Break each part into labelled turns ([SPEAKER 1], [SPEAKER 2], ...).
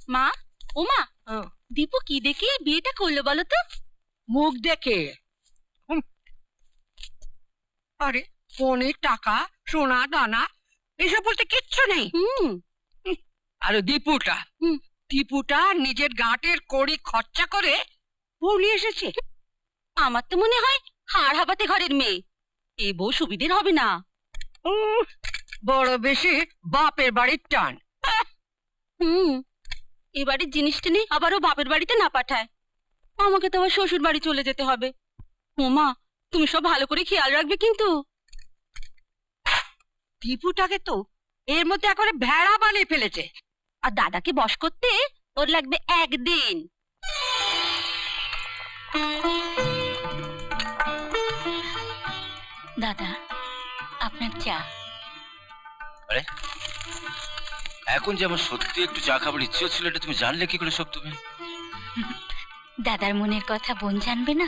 [SPEAKER 1] মা, ও মা,
[SPEAKER 2] ও,
[SPEAKER 1] দীপু কি দেখে বিয়েটা করলো বলো তো?
[SPEAKER 2] মুখ দেখে। আরে ফোনে টাকা, সোনা দানা এসব বলতে কিচ্ছু নেই।
[SPEAKER 1] হুম।
[SPEAKER 2] আরে দীপুটা
[SPEAKER 1] হুম।
[SPEAKER 2] দীপুটা নিজের গাঁটের কড়ি খরচা করে বউ নিয়ে এসেছে।
[SPEAKER 1] আমার তো মনে হয় হাড় হাবাতে ঘরের মেয়ে, এ বউ সুবিধের হবে না।
[SPEAKER 2] উম, বড় বেশি বাপের বাড়ির টান।
[SPEAKER 1] হুম। এবারের জিনিসটা নিয়ে আবারও বাপের বাড়িতে না পাঠায়, আমাকে তো আবার শ্বশুর বাড়ি চলে যেতে হবে। ওমা, তুমি সব ভালো করে খেয়াল রাখবে কিন্তু।
[SPEAKER 2] দীপুটাকে তো এর মধ্যে একেবারে ভেড়া বানিয়ে ফেলেছে।
[SPEAKER 1] আর দাদাকে বশ করতে ওর লাগবে একদিন। দাদা, আপনার চা।
[SPEAKER 3] আরে এখন যে আমার সত্যি একটু চা খাবার ইচ্ছে ছিল, এটা তুমি জানলে কি করে সব? তুমি
[SPEAKER 1] দাদার মনের কথা বোন জানবে না?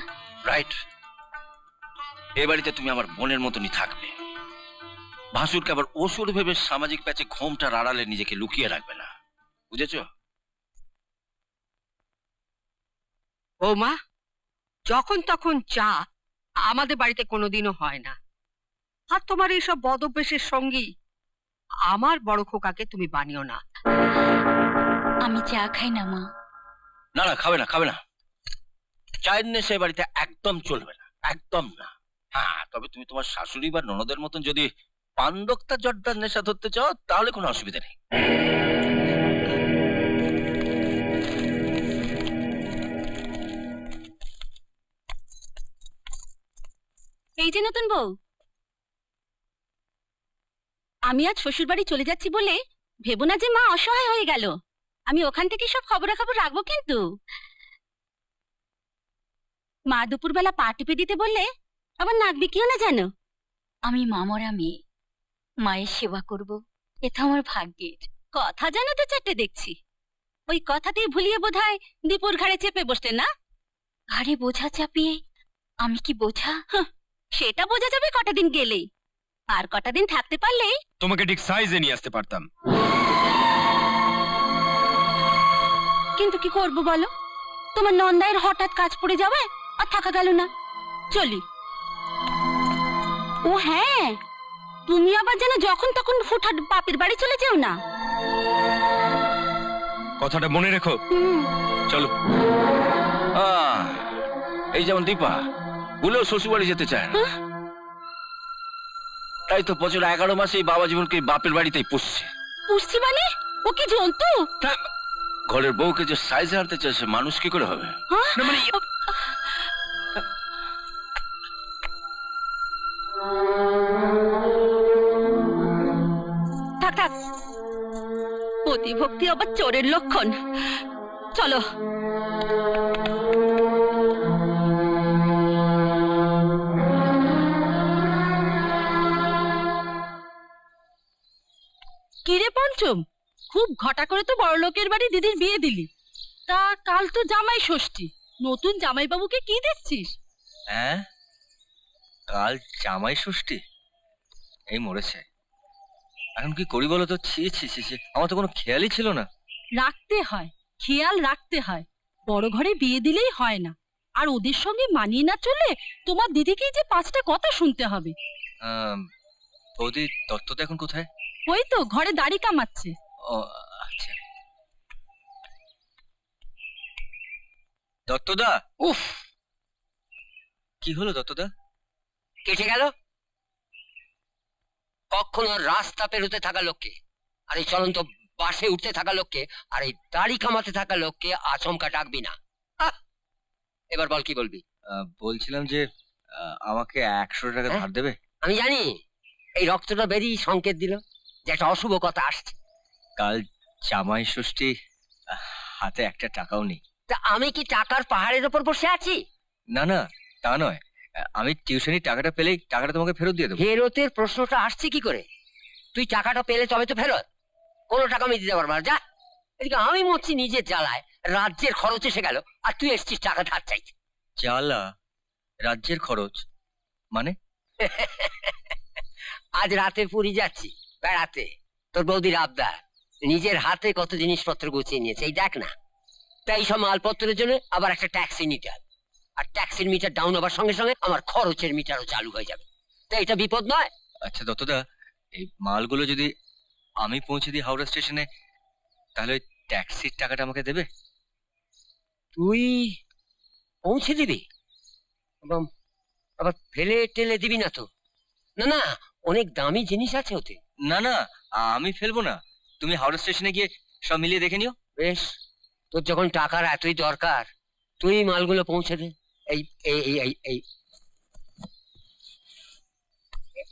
[SPEAKER 3] রাইট, এ বাড়িতে তুমি আমার বোনের মতনই থাকবে। ভাসুরকে আবার অসুর ভেবে সামাজিক প্যাচে ঘোমটার আড়ালে নিজেকে লুকিয়ে রাখবে না, বুঝেছো?
[SPEAKER 2] ও মা, যখন তখন চা আমাদের বাড়িতে কোনোদিনও হয় না। আর তোমার এইসব বদ অভ্যেসের সঙ্গী আমার বড় খোকাকে তুমি বানিও না।
[SPEAKER 1] আমি চা খাই না মা।
[SPEAKER 3] না না, খাবে না, খাবে না। চায়ের নেশা এ বাড়িতে একদম চলবে না, একদম না। হ্যাঁ, তবে তুমি তোমার শাশুড়ি বা ননদের মতন যদি পান্দক্তা জর্দার নেশা ধরতে চাও, তাহলে কোনো অসুবিধা নেই।
[SPEAKER 1] এই যে নতুন বউ, আমি আজ শ্বশুর বাড়ি চলে যাচ্ছি বলে ভেবো না যে মা অসহায় হয়ে গেল। আমি ওখান থেকে সব খবরাখবর রাখবো কিন্তু। মা দুপুরবেলা পা টিপে দিতে বললে আবার নাক বিকিও না জানো। আমি মামরা মেয়ে, মায়ের সেবা করব, এটা আমার ভাগ্যের কথা। জানো তো চারটে দেখছি, ওই কথাতেই ভুলিয়ে বোধহয় দীপুর ঘাড়ে চেপে বসতে না। ঘাড়ে বোঝা চাপিয়ে আমি কি বোঝা? সেটা বোঝা যাবে কটা দিন গেলেই। আর কটা দিন থাকতে পারলেই
[SPEAKER 4] তোমাকে ঠিক সাইজে নিয়ে আসতে পারতাম।
[SPEAKER 1] কিন্তু কি করব বলো, তোমার নন্দাইয়ের হঠাৎ কাজ পড়ে যাবে আর থাকা গেল না। চলি। ও হ্যাঁ, তুমি আবার যেন যখন তখন হুটহাট বাপের বাড়ি চলে যেও না।
[SPEAKER 4] কথাটা মনে রেখো। চলো।
[SPEAKER 3] এই যেমন দীপা ভুলেও শ্বশুর বাড়ি যেতে চায় না, তাই তো বছর 11 মাসেই বাবা জীবনকে বাপের বাড়িতেই পুষছে।
[SPEAKER 1] পুষছি মানে ও কি জন্তু?
[SPEAKER 3] ঘরের বউকে যে সাইজে আনতে চায়, সে মানুষ কি করে হবে?
[SPEAKER 4] না মানে
[SPEAKER 1] থাক থাক, অতিভক্তি আবার চোরের লক্ষণ। চলো। কিরে পঞ্চম, খুব ঘটা করে তো বড় লোকের বাড়ি দিদির বিয়ে দিলি। তা কাল তো জামাই ষষ্ঠী, নতুন জামাইবাবুকে কি দেখছিস?
[SPEAKER 3] হ্যাঁ, কাল জামাই ষষ্ঠী, এই মরেছে। এখন কি করি বলো তো? ছি ছি ছি ছি, আমার তো কোনো খেয়ালই ছিল না।
[SPEAKER 1] রাখতে হয়, খেয়াল রাখতে হয়। বড় ঘরে বিয়ে দিলেই হয় না, আর ওদের সঙ্গে মানিয়ে না চলে তোমার দিদিকেই যে 5টা কথা শুনতে হবে।
[SPEAKER 3] বৌদি, দত্তদা এখন কোথায়?
[SPEAKER 1] ওই তো ঘরে দাড়ি কামাচ্ছে।
[SPEAKER 3] ও আচ্ছা। দত্তদা,
[SPEAKER 2] উফ,
[SPEAKER 3] কি হলো দত্তদা?
[SPEAKER 5] কেটে গেল। কখনো রাস্তা পেরোতে থাকা লোককে, আর এই চলন্ত বাসে উঠতে থাকা লোককে, আর এই দাড়ি কামাতে থাকা লোককে আচমকা ডাকবি না। আহ! এবার বল, কি বলবি?
[SPEAKER 3] বলছিলাম যে আমাকে 100 টাকা ধার দেবে?
[SPEAKER 5] আমি জানি এই রক্তটা বেরিয়ে সংকেত দিল যে একটা অশুভ কথা আসছে।
[SPEAKER 3] কাল জামাই ষষ্ঠী, হাতে একটা টাকাও নেই।
[SPEAKER 5] তা আমি কি টাকার পাহাড়ের ওপর বসে আছি?
[SPEAKER 3] না না, তা নয়। আমি টিউশনির টাকাটা পেলেই টাকাটা তোমাকে ফেরত দিয়ে দেবো।
[SPEAKER 5] ফেরতের প্রশ্নটা আসছে কি করে? তুই টাকাটা পেলে তবে তো ফেরত। কোনো টাকা আমি দিতে পারবো না, যা। এদিকে আমি মরছি নিজের জ্বালায়, রাজ্যের খরচ এসে গেল, আর তুই এসছিস টাকা ধার চাইতে।
[SPEAKER 3] জ্বালা? রাজ্যের খরচ মানে?
[SPEAKER 5] আজ রাতে পুরী যাচ্ছি বেড়াতে, তোর বৌদির আবদার। নিজের হাতে কত জিনিসপত্র গুছিয়ে নিয়েছে, এই দেখ না। তাই সব মালপত্রের জন্য আবার একটা ট্যাক্সি নিতে হবে, আর ট্যাক্সির মিটার ডাউন হবার সঙ্গে সঙ্গে আমার খরচের মিটারও চালু হয়ে যাবে। তাই এটা বিপদ নয়?
[SPEAKER 6] আচ্ছা দত্তদা, এই মালগুলো যদি আমি পৌঁছে দিই হাওড়া স্টেশনে, তাহলে ওই ট্যাক্সির টাকাটা আমাকে দেবে?
[SPEAKER 5] তুই পৌঁছে দিবি? আবার ফেলে টেলে দিবি না তো? না না, অনেক দামি জিনিস আছে ওতে।
[SPEAKER 6] না না, আমি ফেলবো না, তুমি হাওড়া স্টেশনে গিয়ে সব মিলিয়ে দেখে নিও।
[SPEAKER 5] বেশ, তোর যখন টাকার এতই দরকার, তুই মালগুলো পৌঁছে দে। এই এই এই এই এই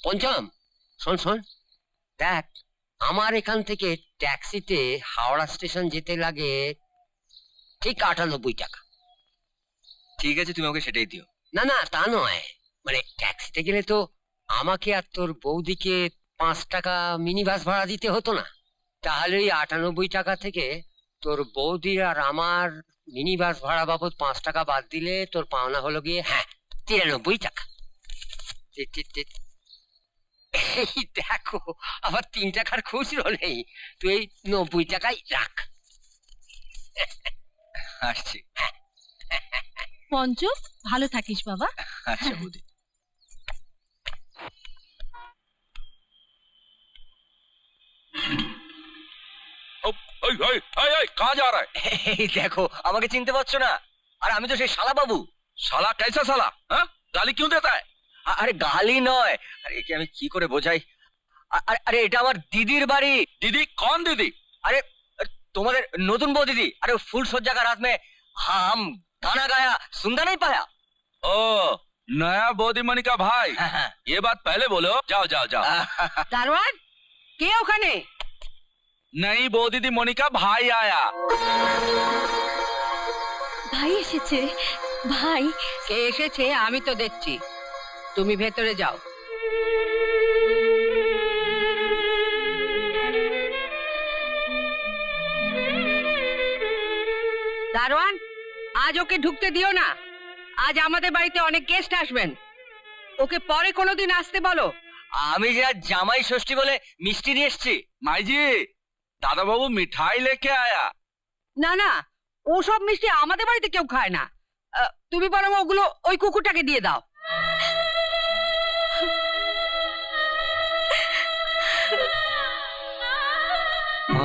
[SPEAKER 5] পঞ্চম, শোন শোন, দেখ, আমার এখান থেকে ট্যাক্সিতে হাওড়া স্টেশন যেতে লাগে ঠিক 98 টাকা।
[SPEAKER 6] ঠিক আছে, তুমি আমাকে সেটাই দিও।
[SPEAKER 5] না না, তা নয়, মানে ট্যাক্সিতে গেলে তো আমাকে আর তোর বৌদিকে 5 টাকা মিনি বাস ভাড়া দিতে হতো না? তাহলে ওই 98 টাকা থেকে তোর বৌদির আর আমার মিনি বাস ভাড়া বাবদ 5 টাকা বাদ দিলে তোর পাওনা হলো গিয়ে 93 টাকা। এই দেখো, আবার 3 টাকার খুচরো নেই, তুই এই 90 টাকাই রাখ।
[SPEAKER 6] আসছি।
[SPEAKER 1] পঞ্চ, ভালো থাকিস বাবা।
[SPEAKER 6] আচ্ছা বৌদি।
[SPEAKER 3] कहाँ जा रहा है?
[SPEAKER 6] এই দেখো, আমাকে চিনতে পারছো না? আর আমি তো সেই শালা বাবু।
[SPEAKER 3] साला कैसा साला? हाँ? गाली क्यों देता है?
[SPEAKER 6] আরে গালি নয়, আরে একে আমি কি করে বোঝাই। আরে এটা আমার দিদির বাড়ি।
[SPEAKER 3] दीदी कौन दीदी?
[SPEAKER 6] আরে তোমাদের নতুন বউ দিদি। আরে ফুল সজ্জা का रात में हम गाना गाया, सुनता नहीं पाया?
[SPEAKER 3] ओ, नया बोधीमणि का भाई।
[SPEAKER 6] हाँ।
[SPEAKER 3] ये बात पहले बोलो। जाओ जाओ जाओ।
[SPEAKER 2] দারোয়ান, কে ওখানে?
[SPEAKER 3] नई बोधीदी मणि का भाई आया।
[SPEAKER 1] ভাই এসেছে, ভাই।
[SPEAKER 2] কে এসেছে আমি তো দেখছি, তুমি ভেতরে যাও। দারোয়ান, আজ ওকে ঢুকতে দিও না, আজ আমাদের বাড়িতে অনেক গেস্ট আসবেন, ওকে পরে কোনোদিন আসতে বলো।
[SPEAKER 6] আমি যে আজ জামাই ষষ্ঠী বলে মিষ্টি নিয়ে এসছি।
[SPEAKER 3] माई जी, दादा बाबू मिठाई लेके आया।
[SPEAKER 2] না না, ওসব মিষ্টি আমাদের বাড়িতে কেউ খায় না, তুমি বরং ওগুলো ওই কুকুরটাকে দিয়ে দাও।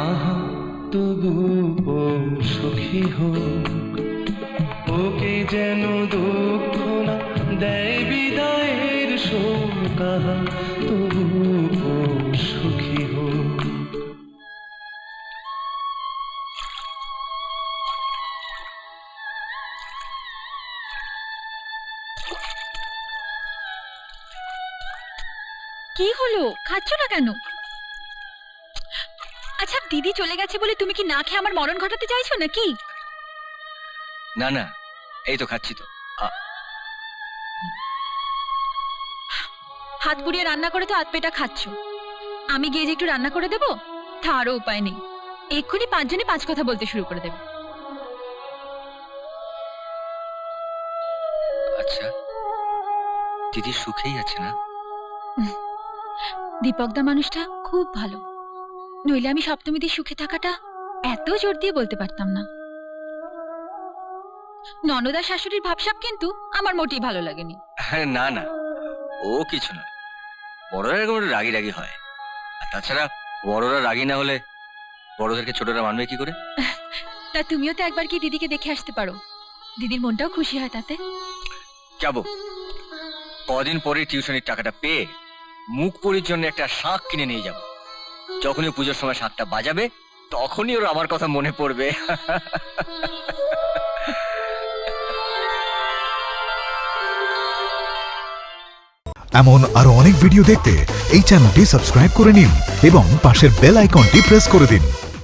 [SPEAKER 7] আহা তবু ও সুখী হোক, ওকে যেন দুঃখ না দেয় বিদায়ের শোক। আহা তবু ও সুখী হোক।
[SPEAKER 1] কি হলো, খাচ্ছ না কেন? আচ্ছা, দিদি চলে গেছে বলে তুমি কি না খেয়ে আমার মরণ ঘটাতে চাইছো নাকি?
[SPEAKER 6] না না, এই তো খাচ্ছি তো।
[SPEAKER 1] হাত পুড়িয়ে রান্না করে তো হাত পেটা খাচ্ছ, আমি গিয়ে যে একটু রান্না করে দেবো তারও উপায় নেই। এক্ষুনি 5 জনে 5 কথা বলতে শুরু করে দেবে।
[SPEAKER 6] আচ্ছা, দিদি সুখেই আছে না?
[SPEAKER 1] দীপকদা মানুষটা খুব ভালো, নইলে আমি সপ্তমীতে সুখে থাকাটা এত জোর দিয়ে বলতে পারতাম না। ননদা শাশুড়ির ভাবসাব কিন্তু আমার মোটেই ভালো লাগেনি।
[SPEAKER 6] না না, ও কিছু না, বড়রা এরকম একটু রাগি রাগি হয়। আর তাছাড়া বড়রা রাগি না হলে বড়দেরকে ছোটরা মানবে কি করে?
[SPEAKER 1] তা তুমিও তো একবার কি দিদিকে দেখে আসতে পারো, দিদির মনটাও খুশি হয় তাতে।
[SPEAKER 6] যাবো, কদিন পরে টিউশনের টাকাটা পেয়ে মুখ পরির জন্য একটা শাঁখ কিনে নিয়ে যাব। যখনই পুজোর সময় শাঁখটা বাজাবে তখনই ওর আমার কথা মনে পড়বে।
[SPEAKER 8] এমন আরো অনেক ভিডিও দেখতে এই চ্যানেলটি সাবস্ক্রাইব করে নিন এবং পাশের বেল আইকনটি প্রেস করে দিন।